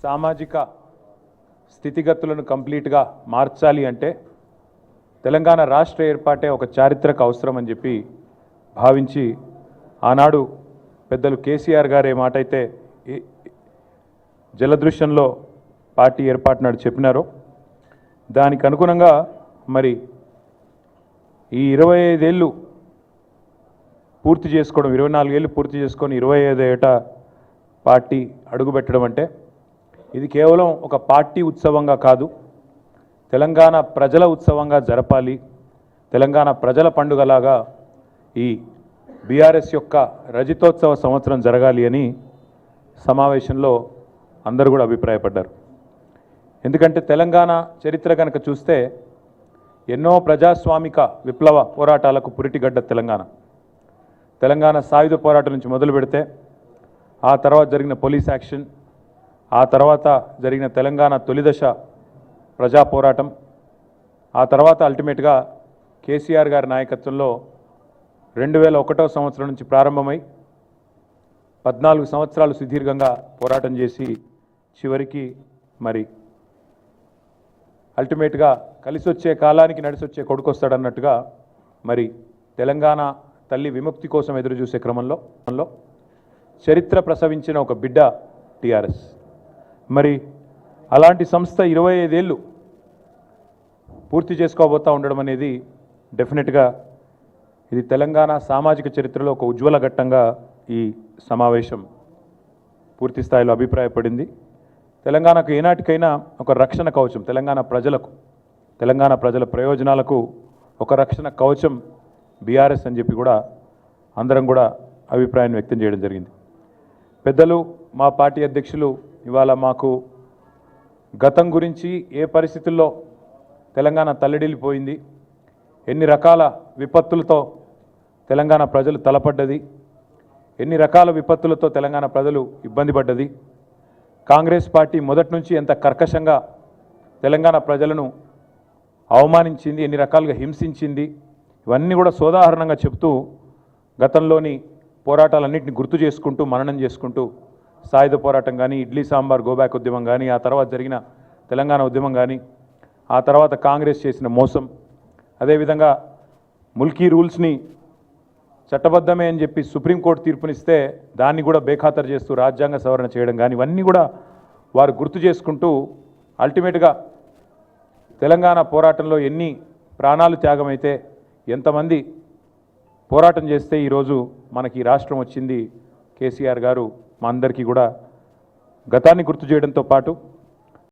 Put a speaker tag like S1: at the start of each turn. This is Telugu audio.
S1: సామాజిక స్థితిగతులను కంప్లీట్గా మార్చాలి అంటే తెలంగాణ రాష్ట్ర ఏర్పాటే ఒక చారిత్రక అవసరం అని చెప్పి భావించి ఆనాడు పెద్దలు కేసీఆర్ గారు ఏ మాట అయితే జలదృశ్యంలో పార్టీ ఏర్పాటు నాడు చెప్పినారో దానికి అనుగుణంగా మరి ఈ 25 ఏళ్ళు పూర్తి చేసుకోవడం 24 ఏళ్ళు పూర్తి చేసుకొని 25 ఏట పార్టీ అడుగుపెట్టడం అంటే ఇది కేవలం ఒక పార్టీ ఉత్సవంగా కాదు, తెలంగాణ ప్రజల ఉత్సవంగా జరపాలి, తెలంగాణ ప్రజల పండుగలాగా ఈ బీఆర్ఎస్ యొక్క రజతోత్సవ సంవత్సరం జరగాలి అని సమావేశంలో అందరూ కూడా అభిప్రాయపడ్డారు. ఎందుకంటే తెలంగాణ చరిత్ర కనుక చూస్తే ఎన్నో ప్రజాస్వామిక విప్లవ పోరాటాలకు పురిటిగడ్డ తెలంగాణ సాయుధ పోరాటం నుంచి మొదలు పెడితే ఆ తర్వాత జరిగిన పోలీస్ యాక్షన్, ఆ తర్వాత జరిగిన తెలంగాణ తొలిదశ ప్రజా పోరాటం, ఆ తర్వాత అల్టిమేట్గా కేసీఆర్ గారి నాయకత్వంలో 2001వ సంవత్సరం నుంచి ప్రారంభమై 14 సంవత్సరాలు సుదీర్ఘంగా పోరాటం చేసి చివరికి మరి అల్టిమేట్గా కలిసి వచ్చే కాలానికి నడిసొచ్చే కొడుకు వస్తాడన్నట్టుగా మరి తెలంగాణ తల్లి విముక్తి కోసం ఎదురు చూసే క్రమంలో చరిత్ర ప్రసవించిన ఒక బిడ్డ టీఆర్ఎస్. మరి అలాంటి సంస్థ 25 ఏళ్ళు పూర్తి చేసుకోబోతూ ఉండడం అనేది డెఫినెట్గా ఇది తెలంగాణ సామాజిక చరిత్రలో ఒక ఉజ్వల ఘట్టంగా ఈ సమావేశం పూర్తి స్థాయిలో అభిప్రాయపడింది. తెలంగాణకు ఏనాటికైనా ఒక రక్షణ కవచం, తెలంగాణ ప్రజల ప్రయోజనాలకు ఒక రక్షణ కవచం బీఆర్ఎస్ అని చెప్పి కూడా అందరం కూడా అభిప్రాయాన్ని వ్యక్తం చేయడం జరిగింది. పెద్దలు మా పార్టీ అధ్యక్షులు ఇవాళ మాకు గతం గురించి ఏ పరిస్థితుల్లో తెలంగాణ తల్లడిల్లిపోయింది, ఎన్ని రకాల విపత్తులతో తెలంగాణ ప్రజలు తలపడ్డది, ఎన్ని రకాల విపత్తులతో తెలంగాణ ప్రజలు ఇబ్బంది పడ్డది, కాంగ్రెస్ పార్టీ మొదటి నుంచి ఎంత కర్కశంగా తెలంగాణ ప్రజలను అవమానించింది, ఎన్ని రకాలుగా హింసించింది, ఇవన్నీ కూడా సోదాహరణంగా చెప్తూ గతంలోని పోరాటాలన్నింటినీ గుర్తు చేసుకుంటూ మననం చేసుకుంటూ సాయుధ పోరాటం కానీ, ఇడ్లీ సాంబార్ గోబ్యాక్ ఉద్యమం కానీ, ఆ తర్వాత జరిగిన తెలంగాణ ఉద్యమం కానీ, ఆ తర్వాత కాంగ్రెస్ చేసిన మోసం, అదేవిధంగా ముల్కీ రూల్స్ని చట్టబద్ధమే అని చెప్పి సుప్రీంకోర్టు తీర్పునిస్తే దాన్ని కూడా బేఖాతరు చేస్తూ రాజ్యాంగ సవరణ చేయడం కానీ, ఇవన్నీ కూడా వారు గుర్తు చేసుకుంటూ అల్టిమేట్గా తెలంగాణ పోరాటంలో ఎన్ని ప్రాణాలు త్యాగమైతే, ఎంతమంది పోరాటం చేస్తే ఈరోజు మనకి రాష్ట్రం వచ్చింది. కేసీఆర్ గారు మా అందరికీ కూడా గతాన్ని గుర్తు చేయడంతో పాటు